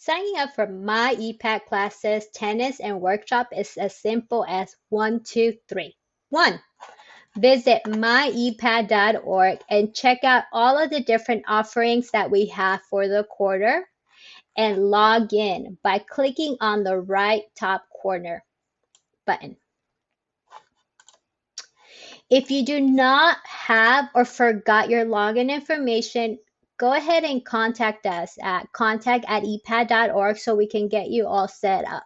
Signing up for myEPATT classes, tennis, and workshop is as simple as 1, 2, 3. 1. Visit myepatt.org and check out all of the different offerings that we have for the quarter and log in by clicking on the right top corner button. If you do not have or forgot your login information, go ahead and contact us at contact@epatt.org so we can get you all set up.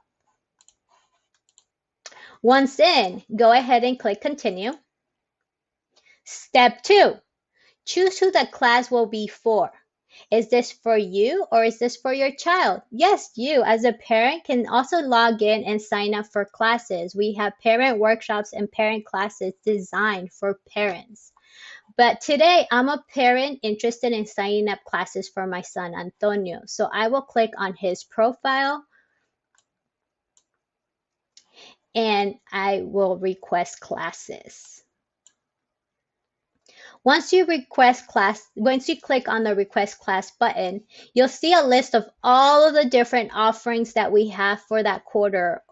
Once in, go ahead and click continue. Step 2, choose who the class will be for. Is this for you or is this for your child? Yes, you as a parent can also log in and sign up for classes. We have parent workshops and parent classes designed for parents. But today I'm a parent interested in signing up classes for my son Antonio. So I will click on his profile and I will request classes. Once you click on the request class button, you'll see a list of all of the different offerings that we have for that quarter.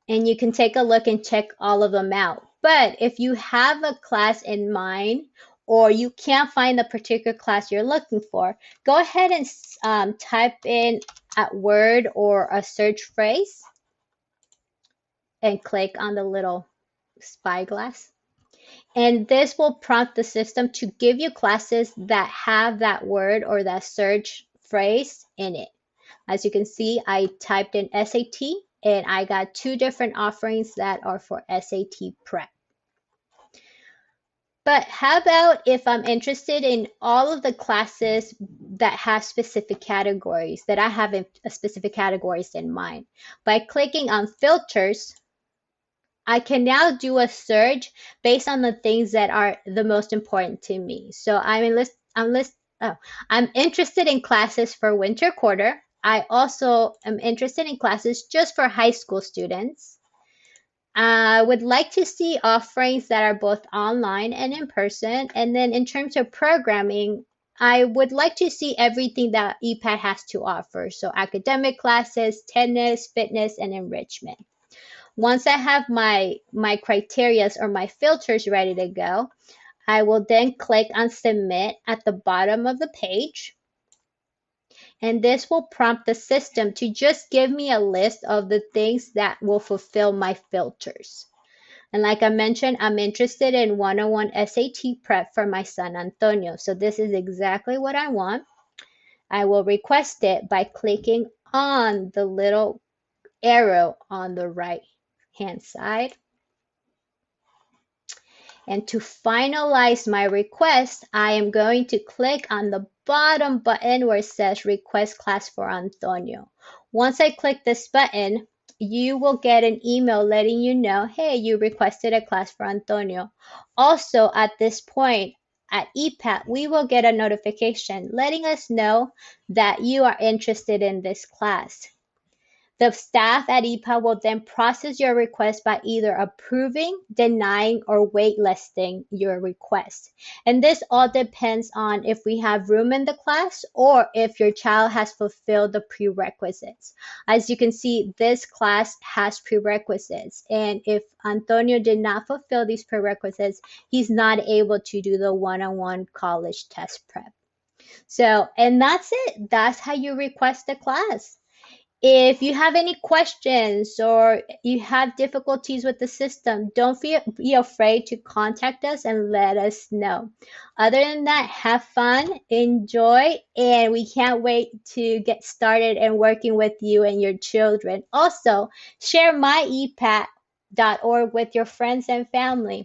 And you can take a look and check all of them out. But if you have a class in mind or you can't find the particular class you're looking for, go ahead and type in a word or a search phrase and click on the little spyglass. And this will prompt the system to give you classes that have that word or that search phrase in it. As you can see, I typed in SAT and I got 2 different offerings that are for SAT prep. But how about if I'm interested in all of the classes that have specific categories, that I have specific categories in mind? By clicking on filters, I can now do a search based on the things that are the most important to me. So I'm interested in classes for winter quarter. I also am interested in classes just for high school students. I would like to see offerings that are both online and in person. And then in terms of programming, I would like to see everything that EPATT has to offer. So academic classes, tennis, fitness, and enrichment. Once I have my criteria or my filters ready to go, I will then click on submit at the bottom of the page. And this will prompt the system to just give me a list of the things that will fulfill my filters. And like I mentioned, I'm interested in 101 SAT prep for my son Antonio. So this is exactly what I want. I will request it by clicking on the little arrow on the right hand side. And to finalize my request, I am going to click on the bottom button where it says request class for Antonio. Once I click this button, you will get an email letting you know, hey, you requested a class for Antonio. Also, at this point at EPATT, we will get a notification letting us know that you are interested in this class. The staff at EPATT will then process your request by either approving, denying, or waitlisting your request. And this all depends on if we have room in the class or if your child has fulfilled the prerequisites. As you can see, this class has prerequisites. And if Antonio did not fulfill these prerequisites, he's not able to do the one-on-one college test prep. So, and that's it. That's how you request a class. If you have any questions or you have difficulties with the system, don't be afraid to contact us and let us know. Other than that, have fun, enjoy, and we can't wait to get started and working with you and your children. Also, share myEPATT.org with your friends and family.